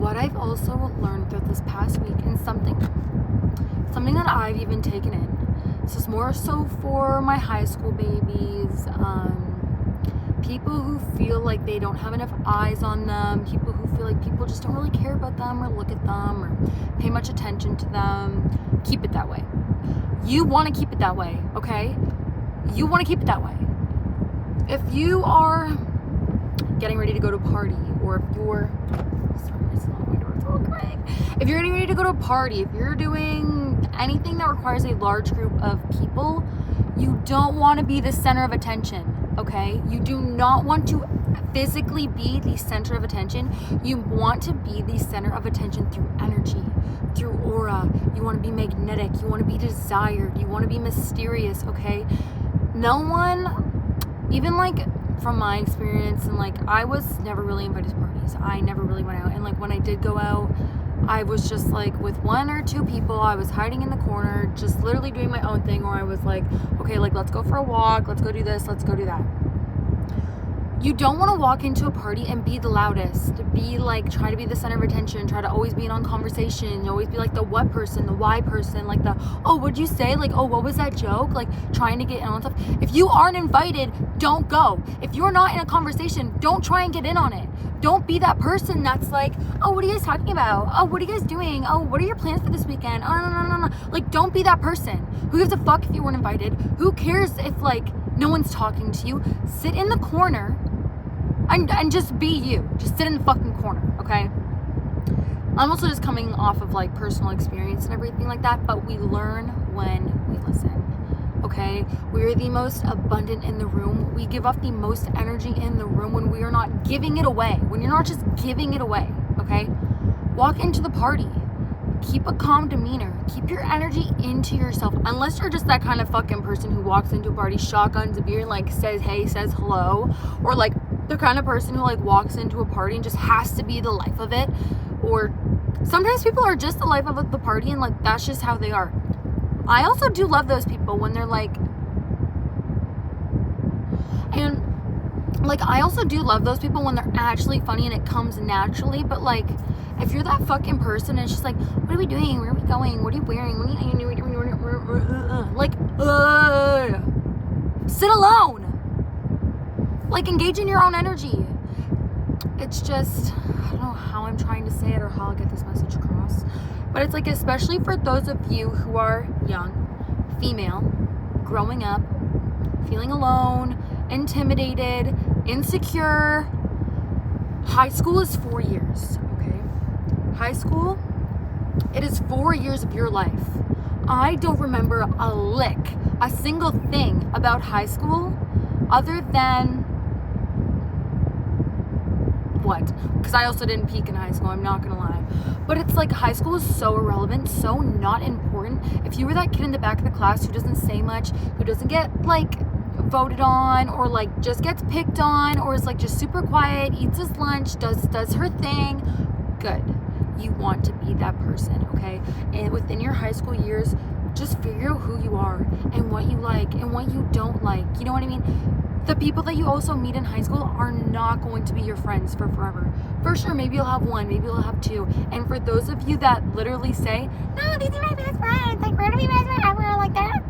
what I've also learned through this past week, and something that I've even taken in, this is more so for my high school babies, people who feel like they don't have enough eyes on them, people who feel like people just don't really care about them or look at them or pay much attention to them. Keep it that way. You want to keep it that way, okay? You want to keep it that way. If you are getting ready to go to a party, or if you're if you're getting ready to go to a party, if you're doing anything that requires a large group of people, you don't want to be the center of attention, okay? You do not want to physically be the center of attention. You want to be the center of attention through energy, through aura. You want to be magnetic. You want to be desired. You want to be mysterious, okay? No one, even like from my experience, and like I was never really invited to parties. I never really went out, and like when I did go out, I was just like with one or two people. I was hiding in the corner, just literally doing my own thing, or I was like, okay, like let's go for a walk, let's go do this, let's go do that. You don't want to walk into a party and be the loudest, be like, try to be the center of attention, try to always be in on conversation, always be like the what person, the why person, like the, oh, what'd you say? Like, oh, what was that joke? Like trying to get in on stuff. If you aren't invited, don't go. If you're not in a conversation, don't try and get in on it. Don't be that person that's like, oh, what are you guys talking about? Oh, what are you guys doing? Oh, what are your plans for this weekend? Oh, no. Like, don't be that person. Who gives a fuck if you weren't invited? Who cares if like no one's talking to you? Sit in the corner and just be you. Just sit in the fucking corner, okay? I'm also just coming off of like personal experience and everything like that, but we learn when we listen, okay? We are the most abundant in the room. We give off the most energy in the room when we are not giving it away, when you're not just giving it away, okay? Walk into the party. Keep a calm demeanor. Keep your energy into yourself. Unless you're just that kind of fucking person who walks into a party, shotguns a beer, and like says hey, says hello, or like the kind of person who like walks into a party and just has to be the life of it. Or sometimes people are just the life of the party, and like that's just how they are. I also do love those people when they're like, and like I also do love those people when they're actually funny and it comes naturally. But like, if you're that fucking person and it's just like, what are we doing? Where are we going? What are you wearing? What are you like, sit alone. Like, engage in your own energy. It's just, I don't know how I'm trying to say it or how I'll get this message across. But it's like, especially for those of you who are young, female, growing up, feeling alone, intimidated, insecure. High school is 4 years, okay? High school, it is 4 years of your life. I don't remember a single thing about high school other than what? Because I also didn't peak in high school, I'm not gonna lie. But it's like, high school is so irrelevant, so not important. If you were that kid in the back of the class who doesn't say much, who doesn't get like voted on, or like just gets picked on, or is like just super quiet, eats his lunch, does her thing, good. You want to be that person, okay? And within your high school years, just figure out who you are and what you like and what you don't like. You know what I mean? The people that you also meet in high school are not going to be your friends for forever. For sure, maybe you'll have one, maybe you'll have two. And for those of you that literally say, no, these are my best friends, like, we're gonna be best friends ever, like that.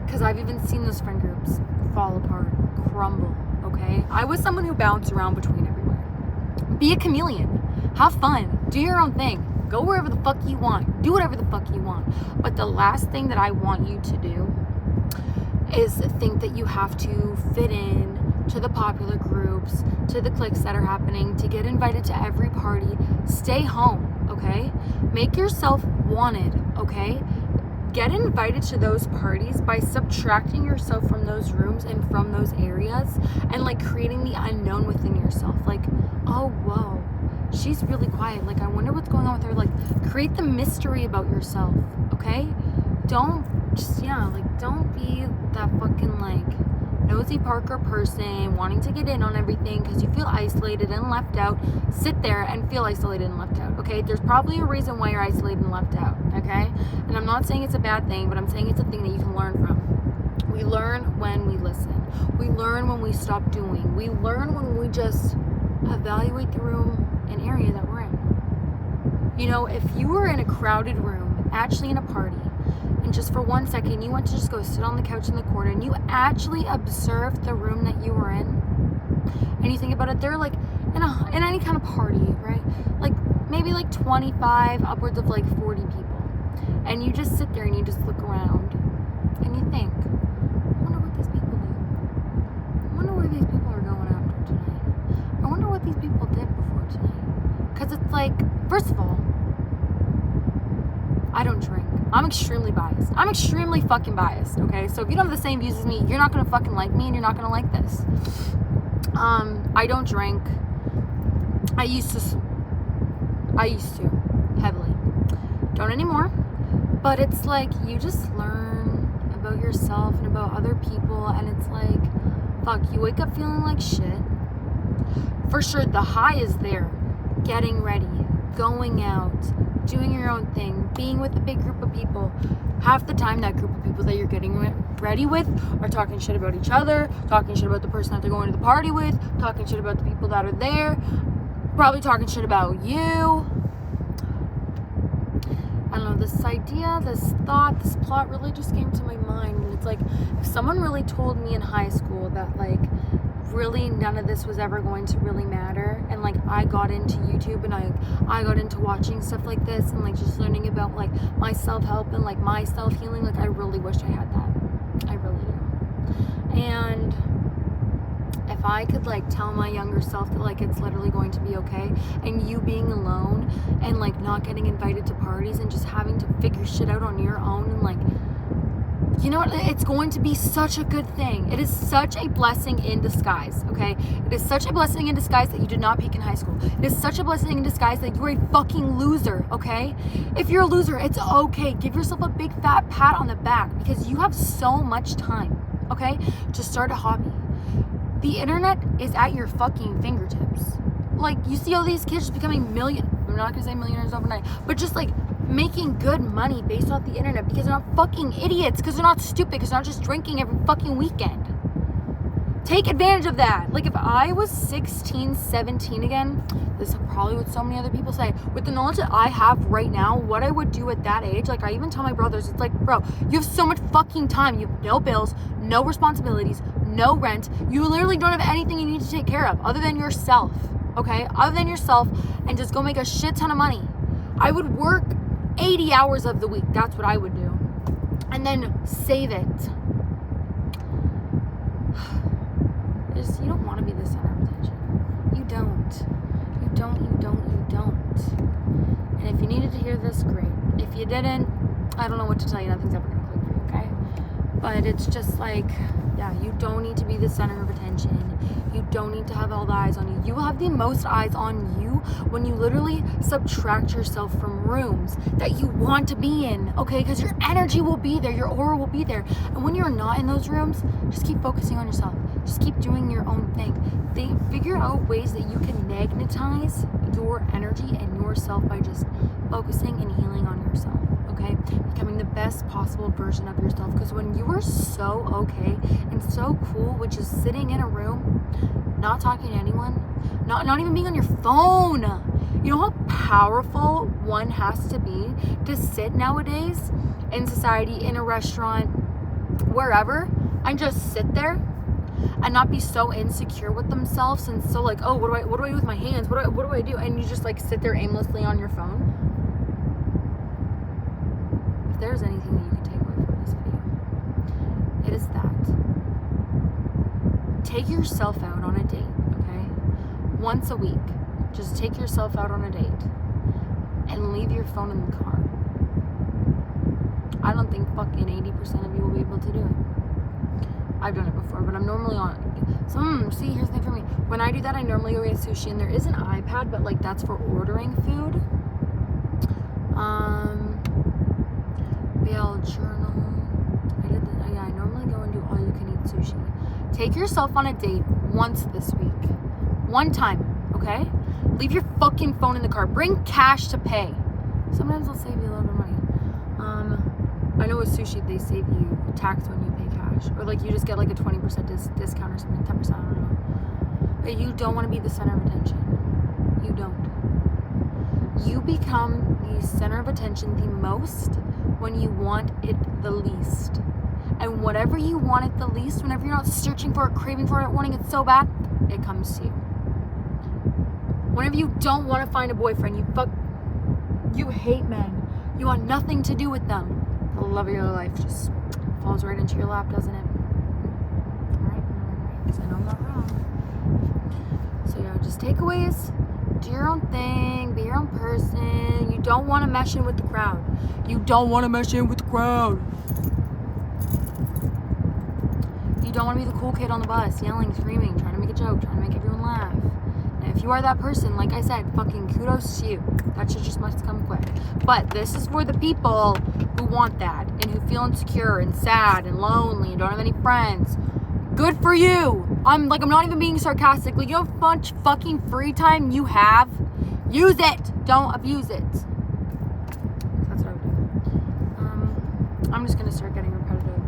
Because I've even seen those friend groups fall apart, crumble, okay? I was someone who bounced around between everywhere. Be a chameleon. Have fun. Do your own thing. Go wherever the fuck you want. Do whatever the fuck you want. But the last thing that I want you to do is think that you have to fit in to the popular groups, to the cliques that are happening, to get invited to every party. Stay home, okay? Make yourself wanted, okay? Get invited to those parties by subtracting yourself from those rooms and from those areas, and like creating the unknown within yourself. Like, oh, whoa, she's really quiet. Like, I wonder what's going on with her. Like, create the mystery about yourself, okay? Don't be that fucking like nosy Parker person wanting to get in on everything because you feel isolated and left out. Sit there and feel isolated and left out, okay? There's probably a reason why you're isolated and left out, okay? And I'm not saying it's a bad thing, but I'm saying it's a thing that you can learn from. We learn when we listen. We learn when we stop doing. We learn when we just evaluate the room and area that we're in. You know, if you were in a crowded room, actually in a party, and just for 1 second you went to just go sit on the couch in the corner and you actually observed the room that you were in, and you think about it, they're like in any kind of party, right? Like maybe like 25, upwards of like 40 people. And you just sit there and you just look around and you think, I wonder what these people do. I wonder where these people are going after tonight. I wonder what these people did before tonight. Because it's like, first of all, I don't drink. I'm extremely biased. I'm extremely fucking biased, okay? So if you don't have the same views as me, you're not gonna fucking like me and you're not gonna like this. I don't drink. I used to, heavily. Don't anymore. But it's like, you just learn about yourself and about other people, and it's like, fuck, you wake up feeling like shit. For sure, the high is there. Getting ready, going out, doing your own thing, being with a big group of people. Half the time, that group of people that you're getting ready with are talking shit about each other, talking shit about the person that they're going to the party with, talking shit about the people that are there, probably talking shit about you. I don't know, this idea, this thought, this plot really just came to my mind. And it's like, if someone really told me in high school that like really none of this was ever going to really matter, and like I got into YouTube and I got into watching stuff like this and like just learning about like my self-help and like my self-healing, like I really wished I had that. I really do. And if I could like tell my younger self that like it's literally going to be okay, and you being alone and like not getting invited to parties and just having to figure shit out on your own, and like, you know what, it's going to be such a good thing. It is such a blessing in disguise, okay? It is such a blessing in disguise that you did not peak in high school. It is such a blessing in disguise that you're a fucking loser, okay? If you're a loser, it's okay. Give yourself a big fat pat on the back, because you have so much time, okay, to start a hobby. The internet is at your fucking fingertips. Like, you see all these kids just becoming I'm not gonna say millionaires overnight, but just like making good money based off the internet, because they're not fucking idiots, because they're not stupid, because they're not just drinking every fucking weekend. Take advantage of that. Like, if I was 16, 17 again, this is probably what so many other people say, with the knowledge that I have right now, what I would do at that age, like I even tell my brothers, it's like, bro, you have so much fucking time. You have no bills, no responsibilities, no rent. You literally don't have anything you need to take care of other than yourself, okay? Other than yourself, and just go make a shit ton of money. I would work 80 hours of the week. That's what I would do. And then save it. You don't want to be the center of attention. You don't. You don't. And if you needed to hear this, great. If you didn't, I don't know what to tell you. Nothing's ever going to click for you, okay? But it's just like, yeah, you don't need to be the center of attention. You don't need to have all the eyes on you. You will have the most eyes on you when you literally subtract yourself from rooms that you want to be in, okay? Because your energy will be there, your aura will be there. And when you're not in those rooms, just keep focusing on yourself. Just keep doing your own thing. Figure out ways that you can magnetize your energy and yourself by just focusing and healing on yourself, okay? Becoming the best possible version of yourself. Because when you are so okay and so cool with just sitting in a room, not talking to anyone, not even being on your phone, you know how powerful one has to be to sit nowadays in society, in a restaurant, wherever, and just sit there and not be so insecure with themselves and so like, oh, what do I do with my hands? What do I do? And you just like sit there aimlessly on your phone. If there's anything that you can take away from this video, it is that. Take yourself out on a date, okay? Once a week. Just take yourself out on a date and leave your phone in the car. I don't think fucking 80% of you will be able to do it. I've done it before, but I'm normally on. See, here's the thing for me. When I do that, I normally go get sushi, and there is an iPad, but like that's for ordering food. BL journal. I normally go and do all you can eat sushi. Take yourself on a date once this week. One time, okay? Leave your fucking phone in the car. Bring cash to pay. Sometimes they'll save you a little bit of money. I know with sushi, they save you tax when you pay cash. package, or like you just get like a 20% discount or something, 10%, I don't know. But you don't want to be the center of attention. You don't. You become the center of attention the most when you want it the least. And whatever you want it the least, whenever you're not searching for it, craving for it, wanting it so bad, it comes to you. Whenever you don't want to find a boyfriend, you hate men. You want nothing to do with them. The love of your life just falls right into your lap, doesn't it? Right? Because I know I'm not wrong. So yeah, just takeaways. Do your own thing. Be your own person. You don't want to mesh in with the crowd. You don't want to mesh in with the crowd. You don't want to be the cool kid on the bus, yelling, screaming, trying to make a joke, trying to make everyone laugh. And if you are that person, like I said, fucking kudos to you. That shit just must come quick. But this is for the people who want that and who feel insecure and sad and lonely and don't have any friends. Good for you. I'm not even being sarcastic. Like, you know how much fucking free time you have? Use it. Don't abuse it. That's what I would do. I'm just gonna start getting repetitive.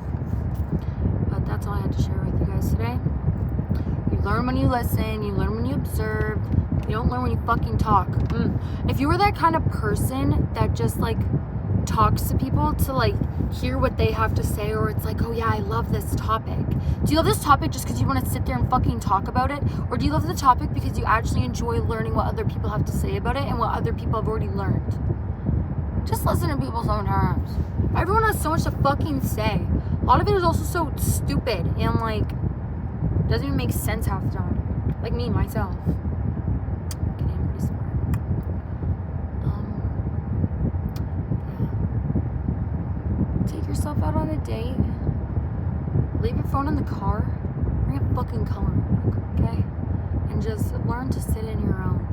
But that's all I had to share with you guys today. You learn when you listen. You learn when you observe. You don't learn when you fucking talk. If you were that kind of person that just like talks to people to like hear what they have to say, or it's like, oh yeah, I love this topic. Do you love this topic just because you want to sit there and fucking talk about it? Or do you love the topic because you actually enjoy learning what other people have to say about it and what other people have already learned? Just listen to people's own terms. Everyone has so much to fucking say. A lot of it is also so stupid and like doesn't even make sense half the time. Like me, myself. Getting pretty smart. Take yourself out on a date. Leave your phone in the car. Bring a fucking coloring book, okay? And just learn to sit in your own.